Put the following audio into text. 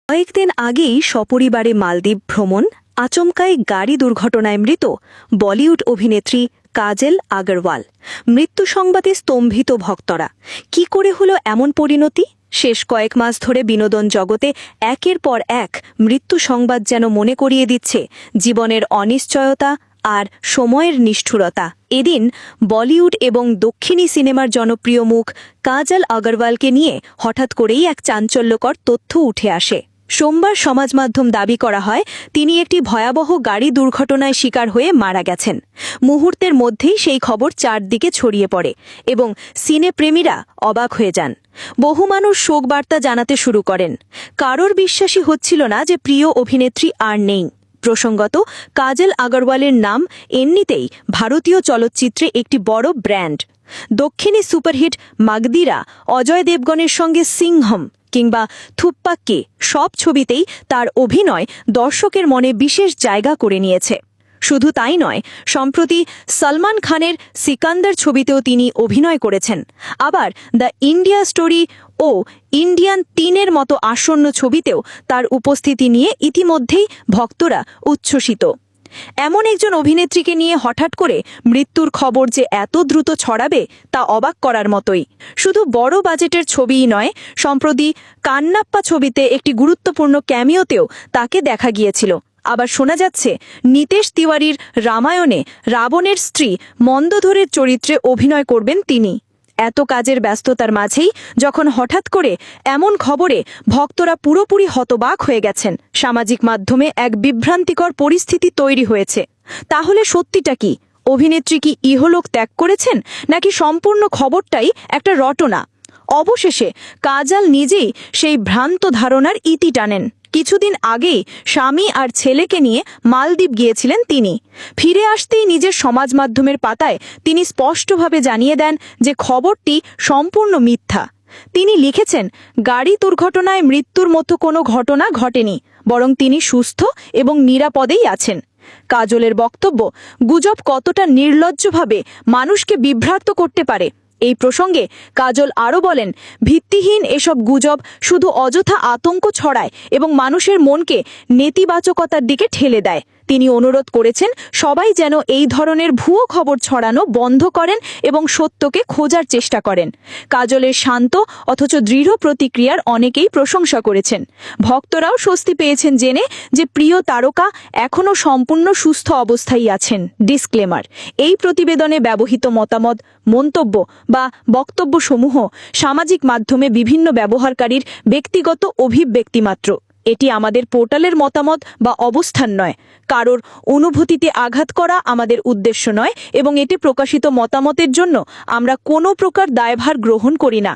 কয়েকদিন আগেই সপরিবারে মালদ্বীপ ভ্রমণ, আচমকাই গাড়ি দুর্ঘটনায় মৃত বলিউড অভিনেত্রী কাজল আগরওয়াল। মৃত্যু সংবাদে স্তম্ভিত ভক্তরা। কি করে হলো এমন পরিণতি? শেষ কয়েক মাস ধরে বিনোদন জগতে একের পর এক মৃত্যু সংবাদ যেন মনে করিয়ে দিচ্ছে জীবনের অনিশ্চয়তা আর সময়ের নিষ্ঠুরতা। এদিন বলিউড এবং দক্ষিণী সিনেমার জনপ্রিয় মুখ কাজল আগরওয়ালকে নিয়ে হঠাৎ করেই এক চাঞ্চল্যকর তথ্য উঠে আসে। সোমবার সমাজ মাধ্যম দাবি করা হয় তিনি একটি ভয়াবহ গাড়ি দুর্ঘটনায় শিকার হয়ে মারা গেছেন। মুহূর্তের মধ্যেই সেই খবর চারদিকে ছড়িয়ে পড়ে এবং সিনেপ্রেমীরা অবাক হয়ে যান। বহু মানুষ শোকবার্তা জানাতে শুরু করেন। কারোর বিশ্বাসই হচ্ছিল না যে প্রিয় অভিনেত্রী আর নেই। প্রসঙ্গত, কাজল আগরওয়ালের নাম এমনিতেই ভারতীয় চলচ্চিত্রে একটি বড় ব্র্যান্ড। দক্ষিণী সুপারহিট মাগদিরা, অজয় দেবগনের সঙ্গে সিংহম কিংবা থুপ্পাক্কি সব ছবিতেই তার অভিনয় দর্শকের মনে বিশেষ জায়গা করে নিয়েছে। শুধু তাই নয়, সম্প্রতি সলমান খানের সিকান্দার ছবিতেও তিনি অভিনয় করেছেন। আবার দ্য ইন্ডিয়া স্টোরি ও ইন্ডিয়ান ৩-এর মতো আসন্ন ছবিতেও তার উপস্থিতি নিয়ে ইতিমধ্যেই ভক্তরা উচ্ছ্বসিত। এমন একজন অভিনেত্রীকে নিয়ে হঠাৎ করে মৃত্যুর খবর যে এত দ্রুত ছড়াবে তা অবাক করার মতোই। শুধু বড় বাজেটের ছবিই নয়, সম্প্রতি কান্নাপ্পা ছবিতে একটি গুরুত্বপূর্ণ ক্যামিওতেও তাকে দেখা গিয়েছিল। আবার শোনা যাচ্ছে নিতেশ তিওয়ারির রামায়ণে রাবণের স্ত্রী মন্দোধরের চরিত্রে অভিনয় করবেন তিনি। এত কাজের ব্যস্ততার মাঝেই যখন হঠাৎ করে এমন খবরে ভক্তরা পুরোপুরি হতবাক হয়ে গেছেন, সামাজিক মাধ্যমে এক বিভ্রান্তিকর পরিস্থিতি তৈরি হয়েছে। তাহলে সত্যিটা কি? অভিনেত্রী কি ইহলোক ত্যাগ করেছেন, নাকি সম্পূর্ণ খবরটাই একটা রটনা? অবশেষে কাজল নিজেই সেই ভ্রান্ত ধারণার ইতি টানেন। কিছুদিন আগেই স্বামী আর ছেলেকে নিয়ে মালদ্বীপ গিয়েছিলেন তিনি। ফিরে আসতেই নিজের সমাজ মাধ্যমের পাতায় তিনি স্পষ্টভাবে জানিয়ে দেন যে খবরটি সম্পূর্ণ মিথ্যা। তিনি লিখেছেন, গাড়ি দুর্ঘটনায় মৃত্যুর মতো কোনো ঘটনা ঘটেনি, বরং তিনি সুস্থ এবং নিরাপদেই আছেন। কাজলের বক্তব্য, গুজব কতটা নির্লজ্জভাবে মানুষকে বিভ্রান্ত করতে পারে। এই প্রসঙ্গে কাজল আরও বলেন, ভিত্তিহীন এসব গুজব শুধু অযথা আতঙ্ক ছড়ায় এবং মানুষের মনকে নেতিবাচকতার দিকে ঠেলে দেয়। তিনি অনুরোধ করেছেন সবাই যেন এই ধরনের ভুয়ো খবর ছড়ানো বন্ধ করেন এবং সত্যকে খোঁজার চেষ্টা করেন। কাজলের শান্ত অথচ দৃঢ় প্রতিক্রিয়ার অনেকেই প্রশংসা করেছেন। ভক্তরাও স্বস্তি পেয়েছেন জেনে যে প্রিয় তারকা এখনও সম্পূর্ণ সুস্থ অবস্থায় আছেন। ডিসক্লেমার: এই প্রতিবেদনে ব্যবহৃত মতামত, মন্তব্য বা বক্তব্যসমূহ সামাজিক মাধ্যমে বিভিন্ন ব্যবহারকারীর ব্যক্তিগত অভিব্যক্তি মাত্র। এটি আমাদের পোর্টালের মতামত বা অবস্থান নয়। কারোর অনুভূতিতে আঘাত করা আমাদের উদ্দেশ্য নয় এবং এতে প্রকাশিত মতামতের জন্য আমরা কোনো প্রকার দায়ভার গ্রহণ করি না।